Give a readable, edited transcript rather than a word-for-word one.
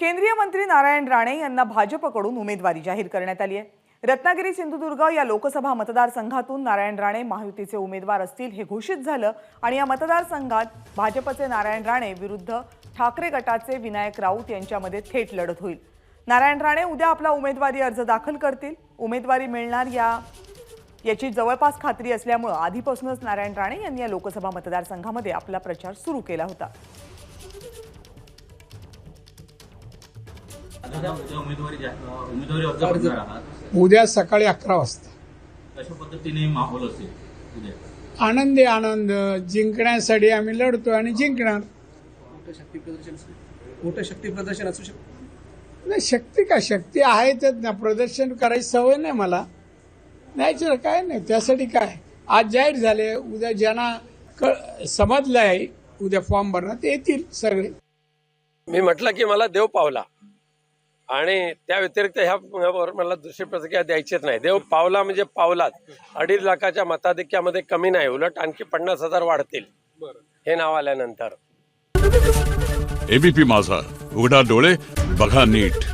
केंद्रीय मंत्री नारायण राणे यांना भाजपकडून उमेदवारी जाहीर करण्यात आली आहे। रत्नागिरी सिंधुदुर्ग या लोकसभा मतदारसंघातून नारायण राणे महायुतीचे उमेदवार असतील हे घोषित झालं आणि या मतदारसंघात भाजपचे नारायण राणे विरुद्ध ठाकरे गटाचे विनायक राऊत यांच्यामध्ये थेट लढत होईल। नारायण राणे उद्या आपला उमेदवारी अर्ज दाखल करतील। उमेदवारी मिळणार याची जवळपास खात्री असल्यामुळे आधीपासूनच नारायण राणे यांनी या लोकसभा मतदारसंघामध्ये आपला प्रचार सुरू केला होता। उद्या सकाळी 11 वाजता कशा पद्धतीने माहोल असेल उद्या? आनंदी आनंद जिंकण्यासाठी आम्ही लढतो आणि जिंकणार। मोठं शक्ती प्रदर्शन असू शकतं। नाही, शक्ती का शक्ती आहेतच ना, प्रदर्शन करायची सवय नाही मला, नाही काय नाही, त्यासाठी काय आज जाहीर झाले, उद्या ज्यांना समजलंय उद्या फॉर्म भरणार ते येतील सगळे। मी म्हटलं की मला देव पावला आणि त्या व्यतिरिक्त ह्यावर मला दुसरी प्रतिक्रिया द्यायचीच नाही। देव पावला म्हणजे पावलाच, 2.5 लाखाच्या मताधिक्यामध्ये कमी नाही, उलट आणखी 50,000 वाढतील हे नाव आल्यानंतर। एबीपी माझा, उघडा डोळे बघा नीट।